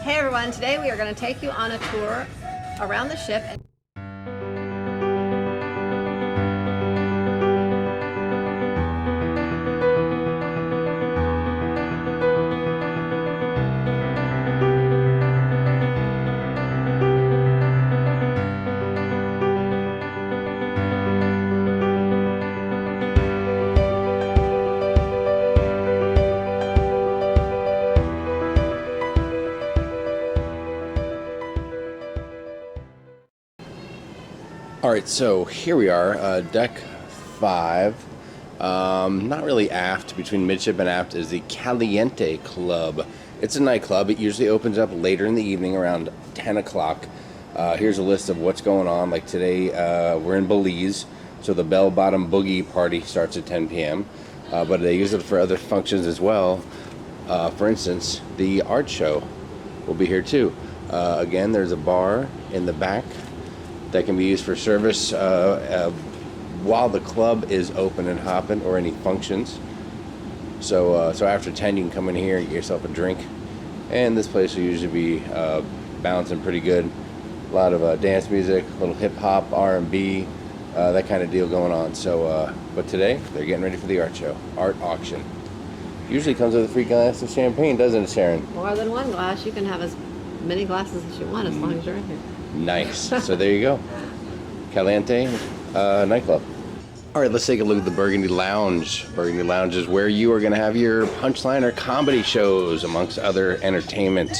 Hey everyone, today we are going to take you on a tour around the ship. Alright, so here we are, deck 5. Not really aft, between midship and aft is the Caliente Club. It's a nightclub. It usually opens up later in the evening around 10 o'clock. Here's a list of what's going on. Like today, we're in Belize, so the Bell Bottom Boogie party starts at 10 p.m. But they use it for other functions as well. For instance, the art show will be here too. Again, there's a bar in the back that can be used for service while the club is open and hopping, or any functions. So after 10 you can come in here and get yourself a drink, and this place will usually be bouncing pretty good. A lot of dance music, a little hip-hop, R&B, that kind of deal going on. So but today they're getting ready for the art show, art auction. Usually comes with a free glass of champagne, doesn't it, Sharon? More than one glass. You can have as many glasses as you want as long as you're in here. Nice. So there you go. Caliente nightclub. All right, let's take a look at the Burgundy Lounge. Burgundy Lounge is where you are going to have your punchline or comedy shows, amongst other entertainment.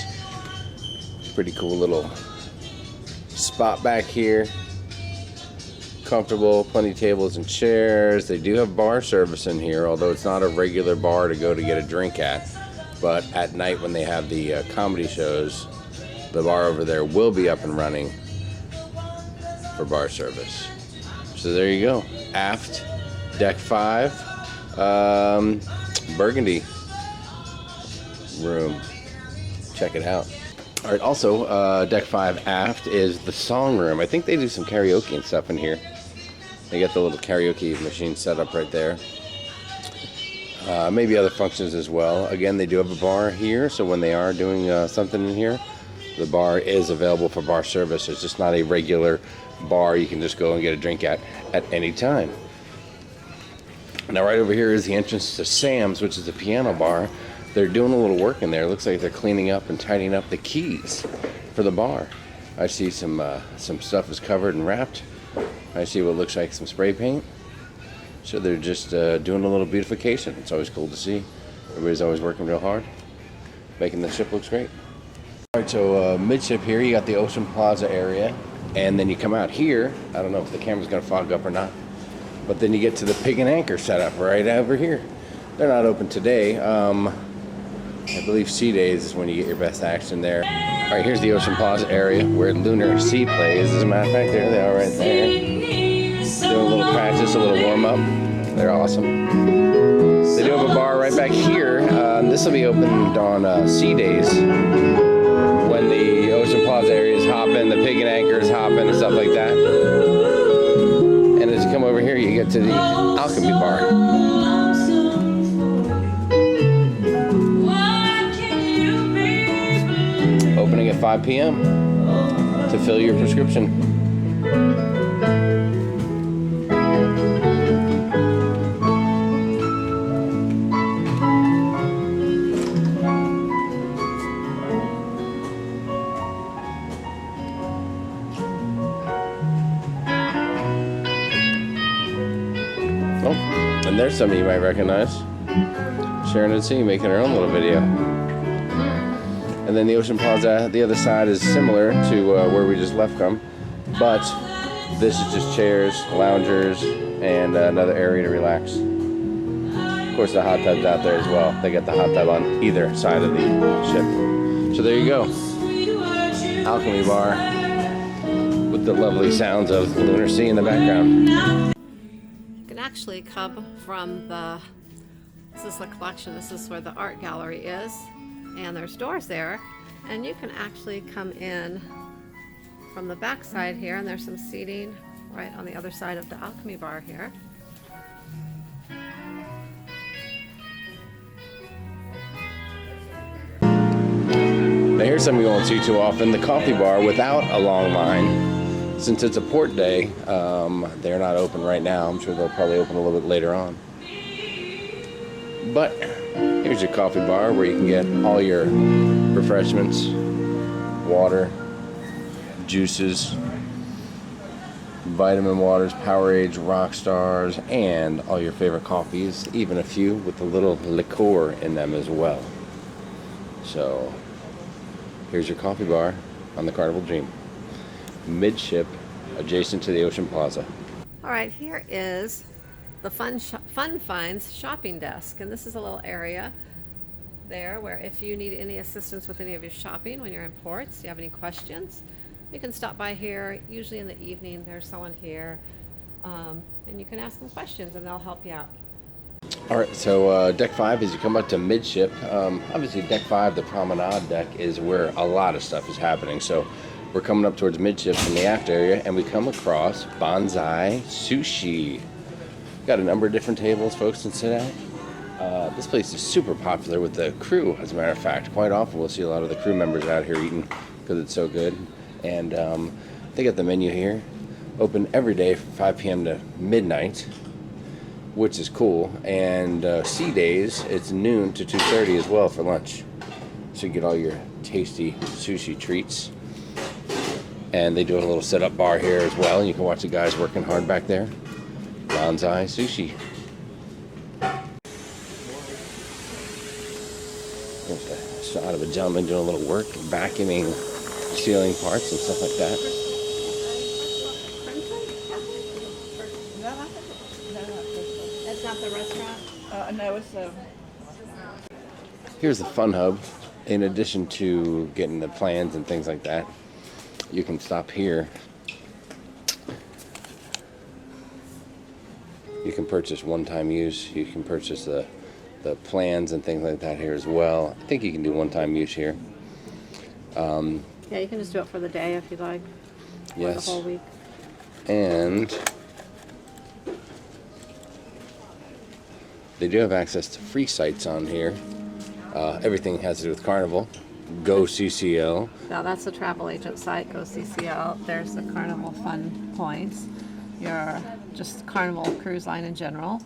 Pretty cool little spot back here. Comfortable, plenty of tables and chairs. They do have bar service in here, although it's not a regular bar to go to get a drink at. But at night when they have the comedy shows, the bar over there will be up and running for bar service. So there you go. Aft, deck 5, Burgundy room. Check it out. All right, also deck 5 aft is the song room. I think they do some karaoke and stuff in here. They got the little karaoke machine set up right there. Maybe other functions as well. Again, they do have a bar here, so when they are doing something in here, the bar is available for bar service. It's just not a regular bar you can just go and get a drink at any time. Now right over here is the entrance to Sam's, which is a piano bar. They're doing a little work in there. It looks like they're cleaning up and tidying up the keys for the bar. I see some stuff is covered and wrapped. I see what looks like some spray paint. So they're just doing a little beautification. It's always cool to see. Everybody's always working real hard, making the ship looks great. Alright, so midship here, you got the Ocean Plaza area, and then you come out here. I don't know if the camera's going to fog up or not, but then you get to the Pig and Anchor setup right over here. They're not open today. I believe Sea Days is when you get your best action there. Alright, here's the Ocean Plaza area where Lunar Sea plays. As a matter of fact, there they are right there. Doing a little practice, a little warm-up. They're awesome. They do have a bar right back here. This will be opened on Sea Days, when the Ocean Plaza area is hopping, the Pig and Anchor is hopping and stuff like that. And as you come over here, you get to the Alchemy Bar. Opening at 5 p.m. to fill your prescription. Oh, and there's somebody you might recognize. Serenity making her own little video. And then the Ocean Plaza, the other side, is similar to where we just left from, but this is just chairs, loungers, and another area to relax. Of course, the hot tub's out there as well. They got the hot tub on either side of the ship. So there you go. Alchemy Bar with the lovely sounds of the Lunar Sea in the background. You can actually come from this is the collection, this is where the art gallery is, and there's doors there, and you can actually come in from the back side here, and there's some seating right on the other side of the Alchemy Bar here. Now here's something you won't see too often, the coffee bar without a long line. Since it's a port day, they're not open right now. I'm sure they'll probably open a little bit later on. But here's your coffee bar where you can get all your refreshments, water, juices, vitamin waters, Powerade, rock stars, and all your favorite coffees, even a few with a little liqueur in them as well. So here's your coffee bar on the Carnival Dream. Midship, adjacent to the Ocean Plaza. All right, here is the Fun Finds shopping desk, and this is a little area there where if you need any assistance with any of your shopping when you're in ports, you have any questions, you can stop by here. Usually in the evening there's someone here, and you can ask them questions and they'll help you out. All right, so deck 5, as you come up to Midship, obviously deck 5, the promenade deck, is where a lot of stuff is happening. So we're coming up towards Midship from the aft area, and we come across Bonsai Sushi. Got a number of different tables folks can sit at. This place is super popular with the crew, as a matter of fact. Quite often we'll see a lot of the crew members out here eating because it's so good. And they got the menu here, open every day from 5 p.m. to midnight, which is cool. And sea days, it's noon to 2:30 as well for lunch. So you get all your tasty sushi treats. And they do a little setup bar here as well. You can watch the guys working hard back there. Bonsai Sushi. There's a shot of a gentleman doing a little work, vacuuming ceiling parts and stuff like that. That's not the restaurant? No, it's Here's the fun hub. In addition to getting the plans and things like that, you can stop here. You can purchase one-time use. You can purchase the plans and things like that here as well. I think you can do one-time use here. Yeah, you can just do it for the day if you like. Yes. Or the whole week. And they do have access to free sites on here. Everything has to do with Carnival. Go CCL. Now that's the travel agent site, Go CCL. There's the Carnival Fun Points. Your just Carnival Cruise Line in general.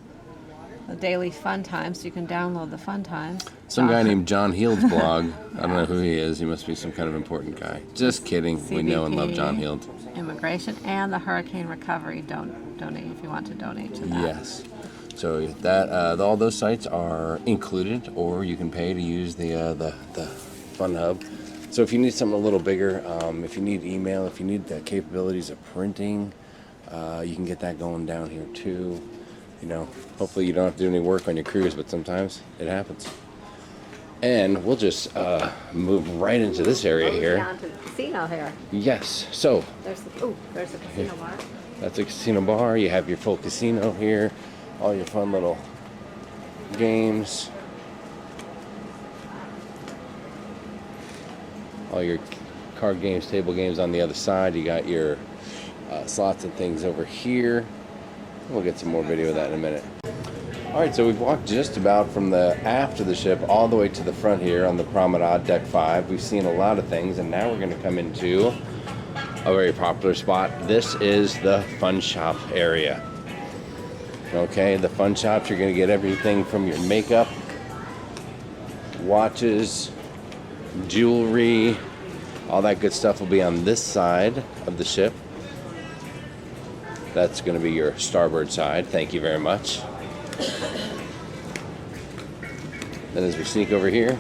The daily fun times, you can download the fun times. Some guy named John Heald's blog. I don't know who he is. He must be some kind of important guy. Just kidding. We know and love John Heald. Immigration and the Hurricane Recovery. Donate if you want to donate to that. Yes. So that all those sites are included, or you can pay to use the Fun Hub. So if you need something a little bigger, if you need email, if you need the capabilities of printing, you can get that going down here too. You know, hopefully you don't have to do any work on your cruise, but sometimes it happens. And we'll just move right into this area here. Down to the casino here. Yes. So There's the casino bar. that's a casino bar. You have your full casino here, all your fun little games, all your card games, table games on the other side. You got your slots and things over here. We'll get some more video of that in a minute. All right, so we've walked just about from the aft of the ship all the way to the front here on the promenade, deck 5. We've seen a lot of things, and now we're going to come into a very popular spot. This is the fun shop area. Okay, the fun shops, you're going to get everything from your makeup, watches, jewelry, all that good stuff will be on this side of the ship. That's going to be your starboard side. Thank you very much. Then as we sneak over here,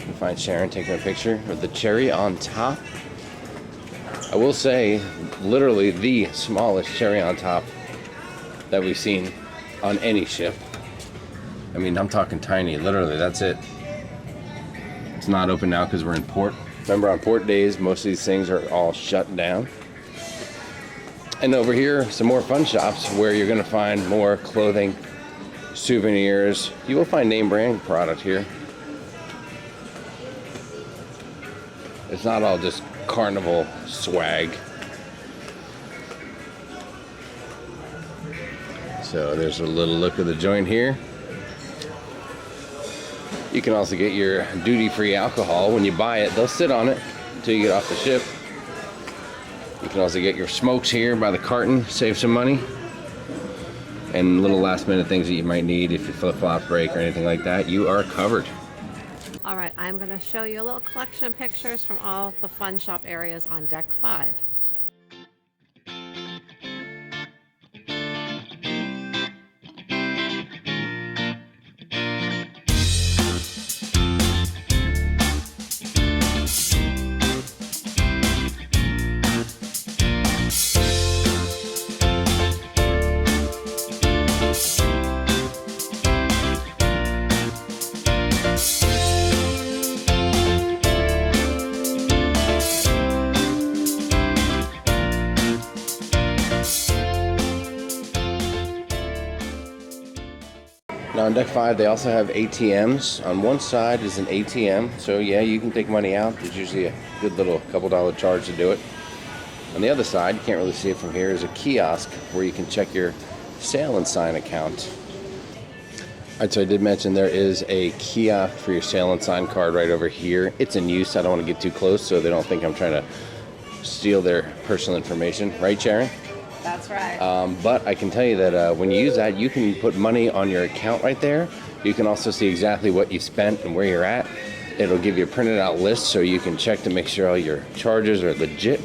we find Sharon taking a picture of the cherry on top. I will say, literally the smallest cherry on top that we've seen on any ship. I mean, I'm talking tiny. Literally, that's it. It's not open now because we're in port. Remember, on port days, most of these things are all shut down. And over here, some more fun shops where you're going to find more clothing, souvenirs. You will find name brand product here. It's not all just Carnival swag. So there's a little look of the joint here. You can also get your duty-free alcohol. When you buy it, they'll sit on it until you get off the ship. You can also get your smokes here by the carton, save some money. And little last-minute things that you might need if your flip-flops break or anything like that, you are covered. All right, I'm going to show you a little collection of pictures from all the fun shop areas on Deck 5. Now on Deck 5, they also have ATMs. On one side is an ATM, so yeah, you can take money out. There's usually a good little couple dollar charge to do it. On the other side, you can't really see it from here, is a kiosk where you can check your Sail and Sign account. Alright, so I did mention there is a kiosk for your Sail and Sign card right over here. It's in use. I don't want to get too close so they don't think I'm trying to steal their personal information. Right, Sharon? That's right. But I can tell you that when you use that, you can put money on your account right there. You can also see exactly what you've spent and where you're at. It'll give you a printed out list so you can check to make sure all your charges are legit.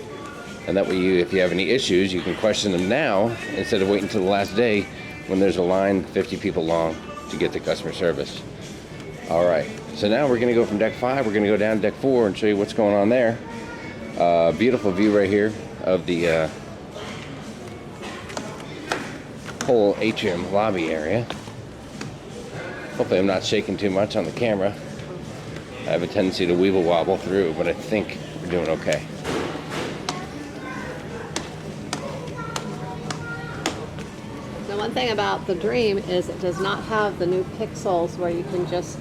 And that way, if you have any issues, you can question them now instead of waiting until the last day when there's a line 50 people long to get to customer service. All right, so now we're going to go from Deck 5. We're going to go down to Deck 4 and show you what's going on there. Beautiful view right here of the whole Atrium lobby area. Hopefully I'm not shaking too much on the camera. I have a tendency to weeble wobble through, but I think we're doing okay. The one thing about the Dream is it does not have the new pixels where you can just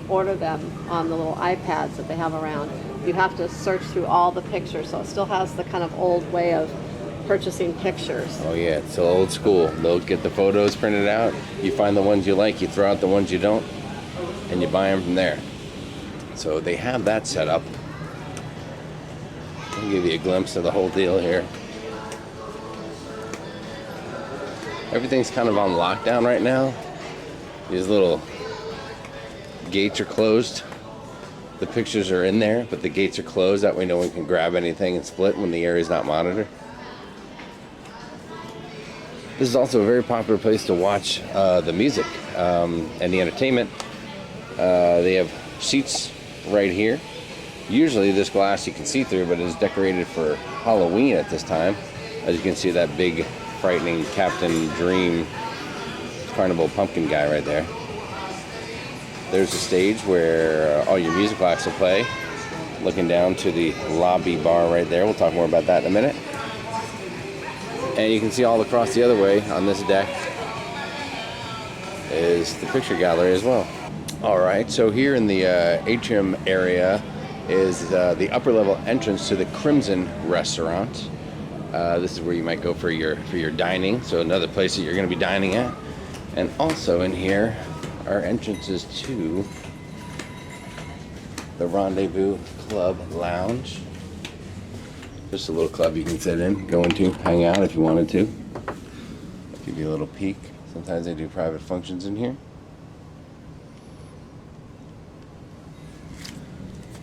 order them on the little iPads that they have around. You have to search through all the pictures, so it still has the kind of old way of purchasing pictures. Oh yeah, it's still old school. They'll get the photos printed out. You find the ones you like, you throw out the ones you don't, and you buy them from there. So they have that set up. I'll give you a glimpse of the whole deal here. Everything's kind of on lockdown right now. These little gates are closed. The pictures are in there, but the gates are closed. That way no one can grab anything and split when the area is not monitored. This is also a very popular place to watch the music and the entertainment. They have seats right here. Usually this glass you can see through, but it is decorated for Halloween at this time. As you can see, that big, frightening Captain Dream Carnival pumpkin guy right there. There's a stage where all your music acts will play. Looking down to the lobby bar right there. We'll talk more about that in a minute. And you can see all across the other way on this deck is the picture gallery as well. All right, so here in the Atrium area is the upper level entrance to the Crimson restaurant. This is where you might go for your dining, so another place that you're going to be dining at. And also in here are entrances to the Rendezvous Club Lounge. Just a little club you can sit in, go into, hang out if you wanted to. Give you a little peek. Sometimes they do private functions in here.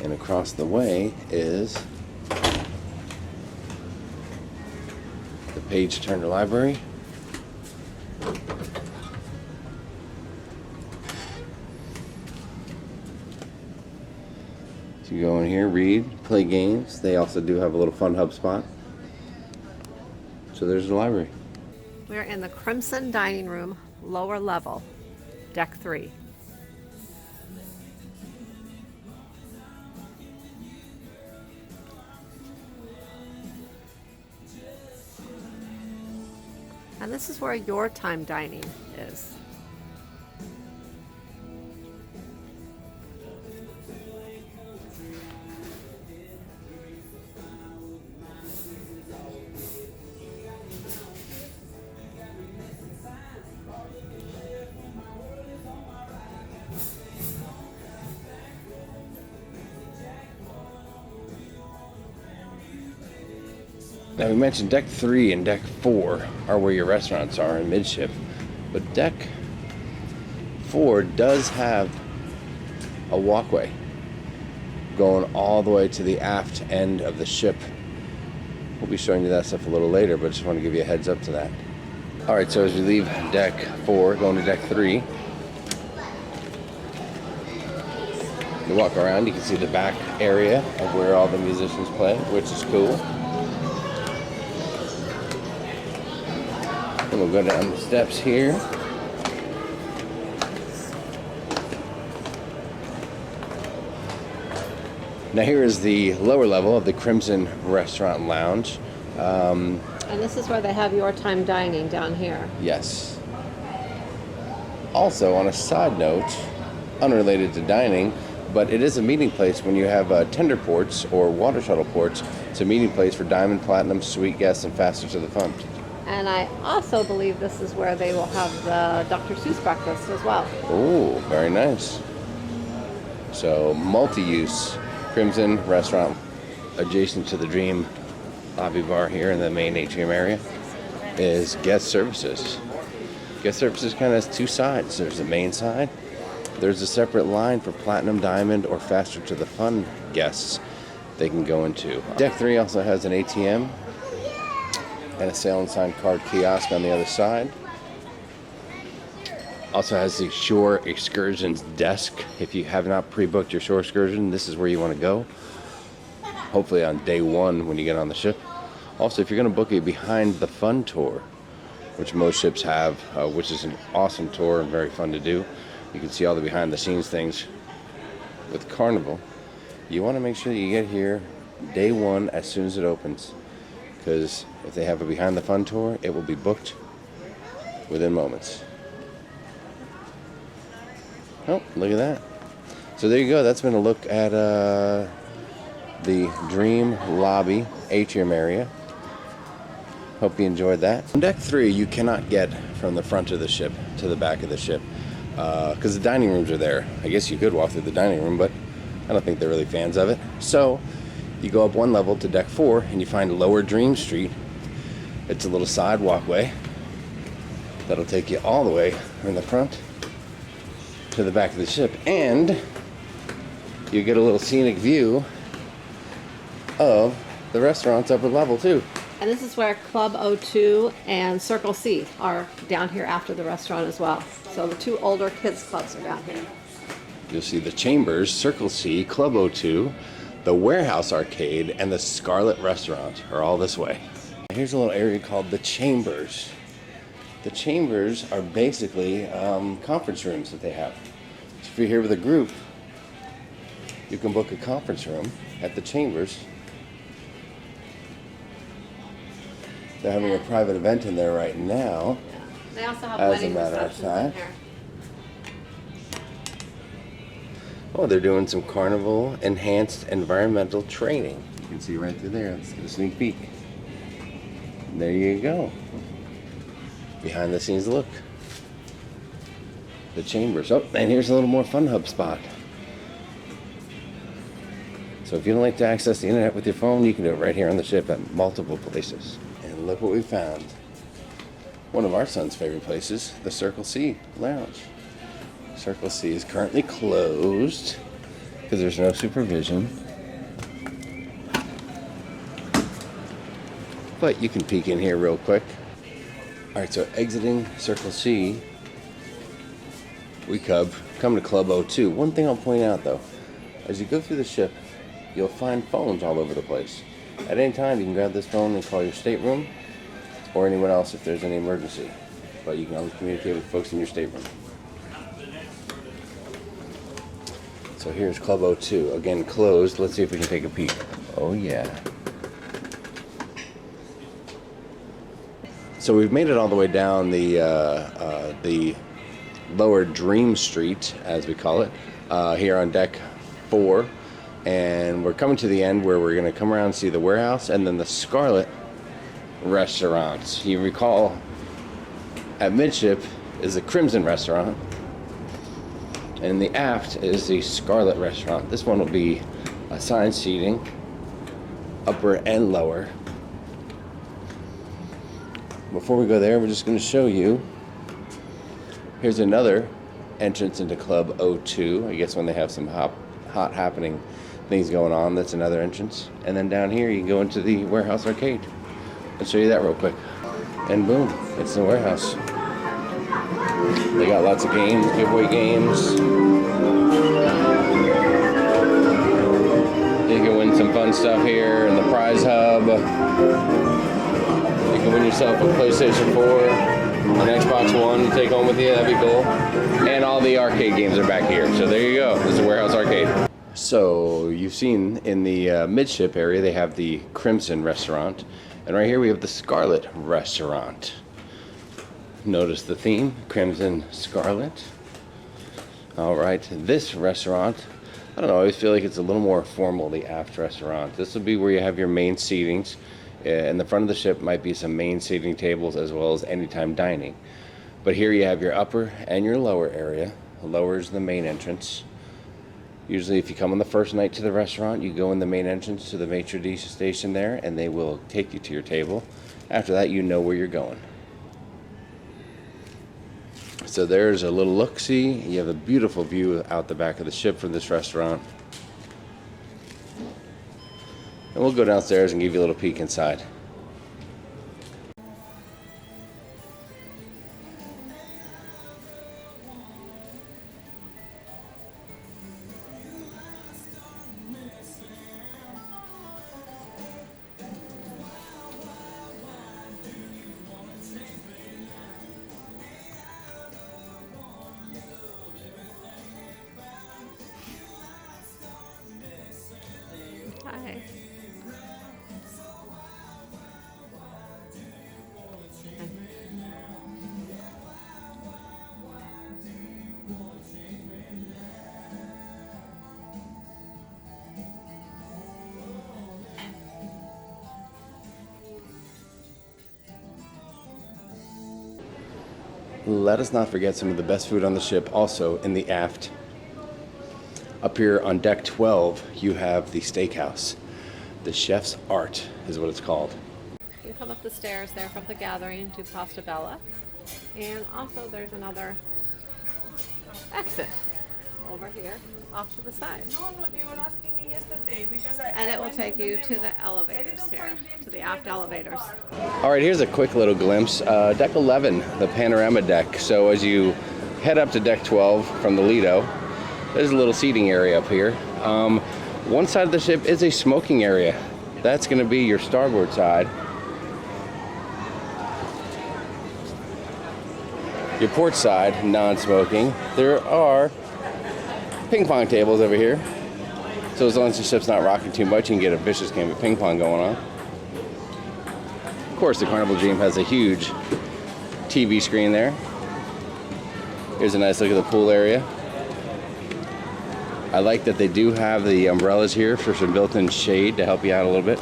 And across the way is the Page Turner Library. So you go in here, read, play games. They also do have a little fun hub spot. So there's the library. We're in the Crimson Dining Room, lower level, Deck 3. And this is where your time dining is. Now we mentioned deck 3 and deck 4 are where your restaurants are in Midship, but deck 4 does have a walkway going all the way to the aft end of the ship. We'll be showing you that stuff a little later, but just want to give you a heads up to that. Alright, so as we leave deck 4, going to deck 3, you walk around, you can see the back area of where all the musicians play, which is cool. And we'll go down the steps here. Now here is the lower level of the Crimson Restaurant Lounge. And this is where they have your time dining down here. Yes. Also, on a side note, unrelated to dining, but it is a meeting place when you have tender ports or water shuttle ports. It's a meeting place for Diamond, Platinum, Suite guests, and faster to the front. And I also believe this is where they will have the Dr. Seuss breakfast as well. Oh, very nice. So, multi-use Crimson Restaurant, adjacent to the Dream lobby bar here in the main atrium area, is guest services. Guest services kind of has two sides. There's the main side. There's a separate line for Platinum, Diamond, or faster to the fun guests they can go into. Deck 3 also has an ATM and a sale and sign card kiosk on the other side. Also has the Shore Excursions desk. If you have not pre-booked your shore excursion, this is where you want to go. Hopefully on day 1 when you get on the ship. Also, if you're going to book a behind the fun tour, which most ships have, which is an awesome tour and very fun to do. You can see all the behind the scenes things with Carnival. You want to make sure that you get here day 1 as soon as it opens, because if they have a behind the fun tour, it will be booked within moments. Oh, look at that. So there you go. That's been a look at the Dream Lobby atrium area. Hope you enjoyed that. On deck 3, you cannot get from the front of the ship to the back of the ship because the dining rooms are there. I guess you could walk through the dining room, but I don't think they're really fans of it. So you go up 1 level to deck 4 and you find Lower Dream Street. It's a little side walkway that'll take you all the way in the front to the back of the ship, and you get a little scenic view of the restaurant's upper level too. And this is where Club O2 and Circle C are down here after the restaurant as well. So the 2 older kids clubs are down here. You'll see the Chambers, Circle C, Club O2, the Warehouse Arcade, and the Scarlet Restaurant are all this way. Here's a little area called the Chambers. The Chambers are basically conference rooms that they have. So if you're here with a group, you can book a conference room at the Chambers. They're having a private event in there right now. They also have As a wedding matter of receptions in fact. here. Oh, they're doing some Carnival enhanced environmental training. You can see right through there. Let's get a sneak peek. There you go. Behind the scenes look. The Chambers. Oh, and here's a little more Fun Hub spot. So if you don't like to access the internet with your phone, you can do it right here on the ship at multiple places. And look what we found. One of our son's favorite places, the Circle C Lounge. Circle C is currently closed because there's no supervision. But you can peek in here real quick. Alright, so exiting Circle C, we come to Club O2. One thing I'll point out though, as you go through the ship, you'll find phones all over the place. At any time, you can grab this phone and call your stateroom or anyone else if there's any emergency. But you can always communicate with folks in your stateroom. So here's Club O2, again closed. Let's see if we can take a peek. Oh yeah. So we've made it all the way down the Lower Dream Street, as we call it, here on deck 4. And we're coming to the end where we're going to come around and see the Warehouse and then the Scarlet Restaurant. You recall at Midship is the Crimson Restaurant, and in the aft is the Scarlet Restaurant. This one will be assigned seating, upper and lower. before we go there, we're just going to show you. Here's another entrance into Club O2. I guess when they have some hot happening things going on, that's another entrance. And then down here, you can go into the warehouse arcade. I'll show you that real quick. And boom, it's the warehouse. They got lots of games, giveaway games. You can win some fun stuff here in the prize hub. You can win yourself a PlayStation 4, an Xbox One to take home with you. That'd be cool. And all the arcade games are back here. So there you go. This is the warehouse arcade. So you've seen in the Midship area, they have the Crimson restaurant. And right here we have the Scarlet restaurant. Notice the theme, Crimson Scarlet. All right, this restaurant, I don't know, I always feel like it's a little more formal, the aft restaurant. This will be where you have your main seatings. In the front of the ship might be some main seating tables as well as anytime dining. But here you have your upper and your lower area. The lower is the main entrance. Usually if you come on the first night to the restaurant, you go in the main entrance to the maitre d' station there, and they will take you to your table. After that, you know where you're going. So there's a little look-see. You have a beautiful view out the back of the ship from this restaurant. And we'll go downstairs and give you a little peek inside. Hi. Let us not forget some of the best food on the ship also in the aft. Up here on deck 12, you have the Steakhouse. The chef's art is what it's called. You come up the stairs there from the gathering to Pasta Bella. And also there's another exit over here off to the side. No, they were asking me yesterday because And it will take you to the elevators here, to the aft elevators. All right, here's a quick little glimpse. Deck 11, the panorama deck. So as you head up to deck 12 from the Lido, there's a little seating area up here. One side of the ship is a smoking area. That's going to be your starboard side. Your port side, non-smoking. There are ping pong tables over here. So as long as the ship's not rocking too much, you can get a vicious game of ping pong going on. Of course, the Carnival Dream has a huge TV screen there. Here's a nice look at the pool area. I like that they do have the umbrellas here for some built-in shade to help you out a little bit.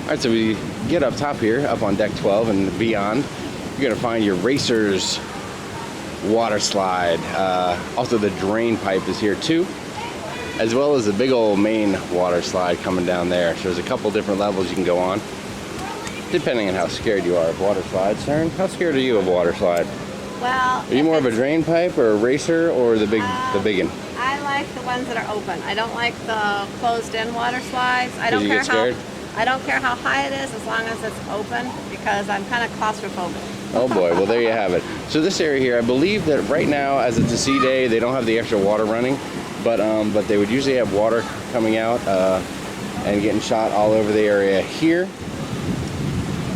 All right, so we get up top here, up on deck 12 and beyond. You're gonna find your Racers water slide. Also the drain pipe is here too, as well as the big old main water slide coming down there. So there's a couple different levels you can go on, depending on how scared you are of water slides. Sharon, how scared are you of water slide? Well, Are you more of a drain pipe or a racer or the big one? I like the ones that are open. I don't like the closed-in water slides. I don't you care get scared? I don't care how high it is as long as it's open, because I'm kind of claustrophobic. Oh boy, well there you have it. So this area here, I believe that right now, as it's a sea day, they don't have the extra water running, but they would usually have water coming out and getting shot all over the area here,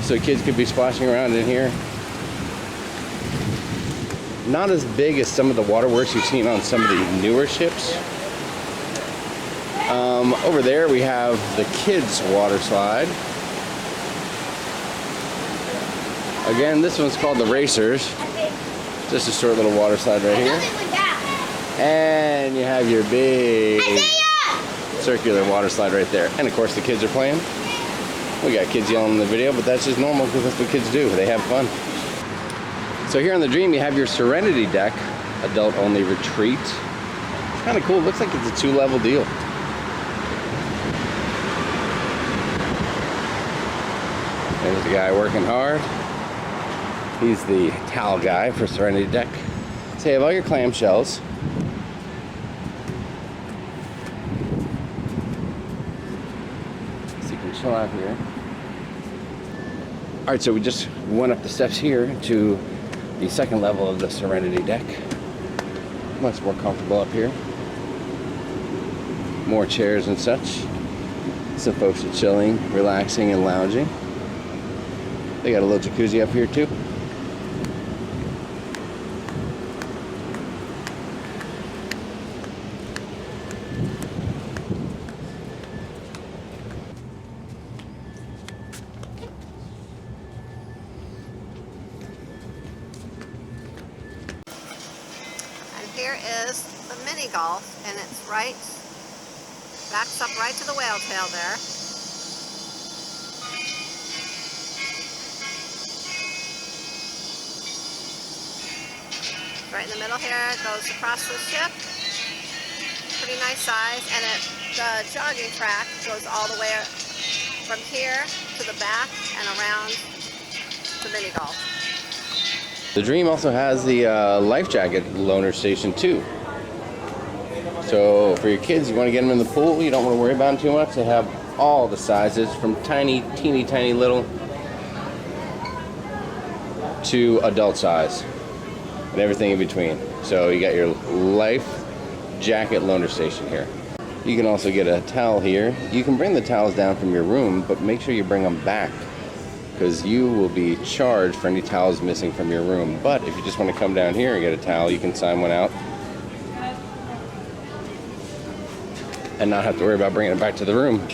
so kids could be splashing around in here. Not as big as some of the waterworks you've seen on some of the newer ships. Over there we have the kids water slide. Again, this one's called the Racers. Just a short little water slide right here. And you have your big circular water slide right there. And of course the kids are playing. We got kids yelling in the video, but that's just normal because that's what kids do. They have fun. So here on the Dream, you have your Serenity deck, adult only retreat. It's kind of cool. It looks like it's a 2-level deal. There's the guy working hard. He's the towel guy for Serenity Deck. So you have all your clamshells. So you can chill out here. Alright, so we just went up the steps here to the second level of the Serenity Deck. Much more comfortable up here. More chairs and such. Some folks are chilling, relaxing, and lounging. They got a little jacuzzi up here too. And here is the mini golf, and it's backs up right to the whale tail there. Right in the middle here, it goes across the ship. Pretty nice size, and the jogging track goes all the way from here to the back and around the mini golf. The Dream also has the life jacket loaner station too. So for your kids, you want to get them in the pool, you don't want to worry about them too much. They have all the sizes from tiny, teeny, tiny little to adult size and everything in between. So you got your life jacket loaner station here. You can also get a towel here. You can bring the towels down from your room, but make sure you bring them back because you will be charged for any towels missing from your room. But if you just want to come down here and get a towel, you can sign one out and not have to worry about bringing it back to the room.